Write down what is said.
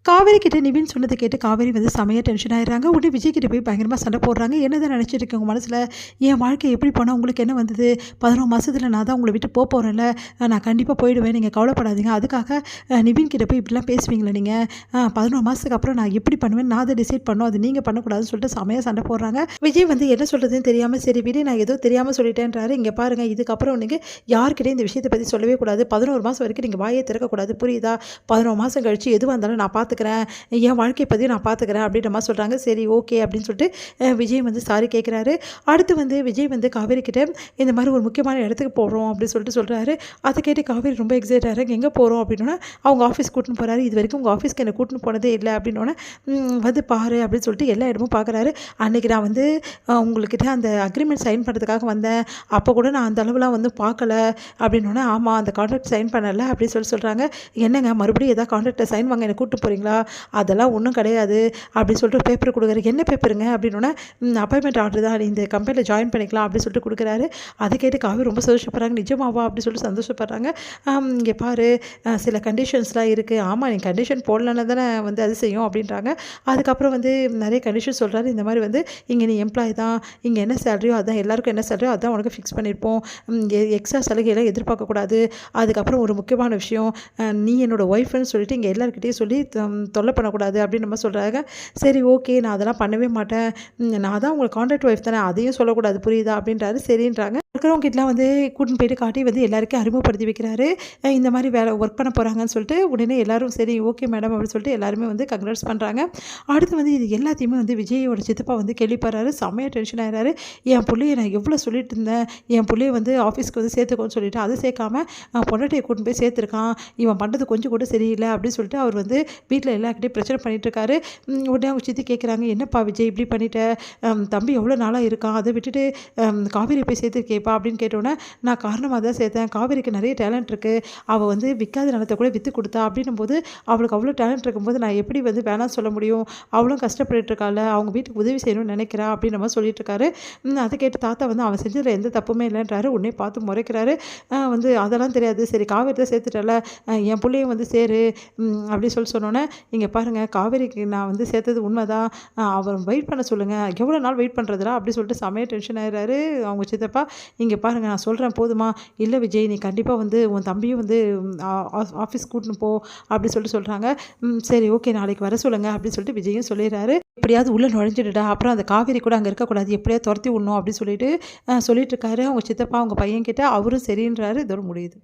காவேரி கிட்ட நிவின் சொன்னதை கேட்டு காவேரி வந்து செமையாக டென்ஷன் ஆயிடுறாங்க. உடனே விஜய் கிட்ட போய் பயங்கரமாக சண்டை போடுறாங்க. என்னதான் நினச்சிட்டு இருக்கேன் உங்கள் மனசில்? என் வாழ்க்கை எப்படி போனால் உங்களுக்கு என்ன வந்தது? 11 மாதத்தில் நான் தான் உங்களை விட்டு போகிறேன்ல, நான் கண்டிப்பாக போயிடுவேன், நீங்கள் கவலைப்படாதீங்க. அதுக்காக நிவின் கிட்ட போய் இப்படிலாம் பேசுவீங்களா நீங்கள்? 11 மாதத்துக்கு அப்புறம் நான் எப்படி பண்ணுவேன், நான் அதை டிசைட் பண்ணோம், அது நீங்கள் பண்ணக்கூடாதுன்னு சொல்லிட்டு செமையாக சண்டை போடுறாங்க. விஜய் வந்து என்ன சொல்கிறதுன்னு தெரியாமல், சரி விடு, நான் ஏதோ தெரியாமல் சொல்லிட்டேன்றாரு. இங்கே பாருங்கள், இதுக்கப்புறம் நீங்கள் யார்கிட்டையும் இந்த விஷயத்தை பற்றி சொல்லவே கூடாது. 11 மாதம் வரைக்கும் நீங்கள் வாயை திறக்கக்கூடாது, புரியுதா? 11 மாதம் கழிச்சு எதுவாக இருந்தாலும் நான் பார்த்துக்கிறேன், என் வாழ்க்கையை பற்றி நான் பார்த்துக்கிறேன் அப்படின்ற மாதிரி சொல்கிறாங்க. சரி ஓகே அப்படின்னு சொல்லிட்டு விஜய் வந்து சாரி கேட்குறாரு. அடுத்து வந்து விஜய் வந்து காவேரி கிட்ட இந்த மாதிரி ஒரு முக்கியமான இடத்துக்கு போகிறோம் அப்படின்னு சொல்லிட்டு சொல்கிறாரு. அதை கேட்டு காவேரி ரொம்ப எக்ஸைட் ஆகிறாங்க. எங்கே போகிறோம் அப்படின்னா அவங்க ஆஃபீஸ் கூட்டின்னு போகிறாரு. இது வரைக்கும் உங்கள் ஆஃபீஸ்க்கு என்னை கூட்டின்னு போனதே இல்லை அப்படின்னோடனே வந்து பாரு அப்படின்னு சொல்லிட்டு எல்லா இடமும் பார்க்குறாரு. அன்றைக்கி நான் வந்து உங்கள்கிட்ட அந்த அக்ரிமெண்ட் சைன் பண்ணுறதுக்காக வந்தேன், அப்போ கூட நான் அந்த அளவுலாம் வந்து பார்க்கல அப்படின்னோடனே, ஆமாம் அந்த கான்ட்ராக்ட் சைன் பண்ணலை அப்படின்னு சொல்கிறாங்க. என்னங்க மறுபடியும் எதாவது கான்ட்ராக்டை சைன் வாங்க என்னை கூப்பிட்டு போகிறீங்களா? அதெல்லாம் ஒன்றும் கிடையாது அப்படின்னு சொல்லிட்டு பேப்பர் கொடுக்குறாரு. என்ன பேப்பருங்க அப்படின்னோடனே, அப்பாயின்மெண்ட் ஆர்டர் தான், இந்த கம்பெனியில் ஜாயின் பண்ணிக்கலாம் அப்படின்னு சொல்லிட்டு கொடுக்குறாரு. அதை கேட்டு காவேரி ரொம்ப சந்தோஷப்படுறாங்க. நிஜமாவா அப்படின்னு சொல்லிட்டு சந்தோஷப்படுறாங்க. இங்கே பாரு, சில கண்டிஷன்ஸ்லாம் இருக்குது. ஆமாம், நீ கண்டிஷன் போடலன்னு தானே வந்து அது செய்யும் அப்படின்றாங்க. அதுக்கப்புறம் வந்து நிறைய கண்டிஷன் சொல்கிறாரு. இந்த மாதிரி வந்து இங்கே நீ எம்ப்ளாயி தான், இங்கே என்ன சேலரியோ அதான், எல்லாருக்கும் என்ன சேலரியோ அதான் உனக்கு ஃபிக்ஸ் பண்ணியிருப்போம், எக்ஸ்ட்ரா சலுகையெல்லாம் எதிர்பார்க்கக்கூடாது. அதுக்கப்புறம் ஒரு முக்கியமான விஷயம், நீ என்னோடய ஒய்ஃப்னு சொல்லிட்டு இங்கே எல்லாருக்கிட்டையும் சொல்லி தொல்லை பண்ணக்கூடாது அப்படின்னு நம்ம சொல்கிறாங்க. சரி ஓகே, நான் அதெல்லாம் பண்ணவே மாட்டேன், நான் தான் உங்களுக்கு கான்ட்ராக்ட் ஒய்ஃப் தானே, அதையும் சொல்லக்கூடாது புரியுதா அப்படின்றாரு. சரின்றாங்க. இருக்கிறவங்ககிட்டலாம் வந்து கூட்டின்னு போயிட்டு காட்டி வந்து எல்லாருக்கும் அறிமுகப்படுத்தி வைக்கிறாரு. இந்த மாதிரி வேலை ஒர்க் பண்ண போகிறாங்கன்னு சொல்லிட்டு உடனே எல்லோரும் சரி ஓகே மேடம் அப்படின்னு சொல்லிட்டு எல்லாருமே வந்து கங்க்ராட்ஸ் பண்ணுறாங்க. அடுத்து வந்து இது எல்லாத்தையுமே வந்து விஜயோட சித்தப்பா வந்து கேள்விப்படுறாரு. செம்மையாக டென்ஷன் ஆகிறாரு. என் பிள்ளையை நான் எவ்வளோ சொல்லிட்டு இருந்தேன், என் பிள்ளையை வந்து ஆஃபீஸ்க்கு வந்து சேர்த்துக்கோன்னு சொல்லிட்டு அதை சேர்க்காம பொண்டாட்டியை கூட்டின்னு போய் சேர்த்துருக்கான், இவன் பண்ணுறது கொஞ்சம் கூட சரியில்லை அப்படின்னு சொல்லிட்டு அவர் வந்து வீட்டில் எல்லாருக்கிட்டையும் பிரச்சனை பண்ணிகிட்ருக்காரு. உடனே அவங்க சித்தி கேட்குறாங்க, என்னப்பா விஜய் இப்படி பண்ணிட்ட, தம்பி எவ்வளோ நாளாக இருக்கான், அதை விட்டுட்டு காவேரி போய் சேர்த்துருக்கேப்பா அப்படின்னு கேட்டோன்னே, நான் காரணமாக தான் சேர்த்தேன், காவேரிக்கு நிறைய டேலண்ட் இருக்குது, அவள் வந்து விற்காத நிலத்தை கூட விற்று கொடுத்தா, அப்படின்னும் போது அவளுக்கு அவ்வளோ டேலண்ட் இருக்கும்போது நான் எப்படி வந்து வேணாம்னு சொல்ல முடியும், அவளும் கஷ்டப்பட்டு இருக்காள், அவங்க வீட்டுக்கு உதவி செய்யணும்னு நினைக்கிறா அப்படின்னு நம்ம சொல்லிட்டு இருக்காரு. அதை கேட்டு தாத்தா வந்து அவன் செஞ்சதில் எந்த தப்புமே இல்லைன்றாரு. உடனே பார்த்து முறைக்கிறாரு. வந்து அதெல்லாம் தெரியாது, சரி காவேரி தான் சேர்த்துட்டல, என் பிள்ளையும் வந்து சேரு அப்படின்னு சொன்னோன்னே, இங்கே பாருங்கள் காவேரிக்கு நான் வந்து சேர்த்தது உண்மைதான், அவர் வெயிட் பண்ண சொல்லுங்கள், எவ்வளோ நாள் வெயிட் பண்ணுறதுடா அப்படி சொல்லிட்டு செமையாக டென்ஷன் ஆகிறாரு அவங்க சித்தப்பா. இங்கே பாருங்கள் நான் சொல்கிறேன் போதுமா, இல்லை விஜய் நீ கண்டிப்பாக வந்து உன் தம்பியும் வந்து ஆஃபீஸ் கூட்டின்னு போ அப்படி சொல்கிறாங்க. சரி ஓகே நாளைக்கு வர சொல்லுங்கள் அப்படின்னு சொல்லிட்டு விஜயும் சொல்லிடுறாரு. எப்படியாவது உள்ளே நுழைஞ்சிடுடா, அப்புறம் அந்த காவேரி கூட அங்கே இருக்கக்கூடாது, எப்படியாவது துரத்தி விடணும் அப்படின்னு சொல்லிட்டு இருக்காரு அவங்க சித்தப்பா அவங்க பையன்கிட்ட. அவரும் சரின்றாரு. இதோட முடியுது.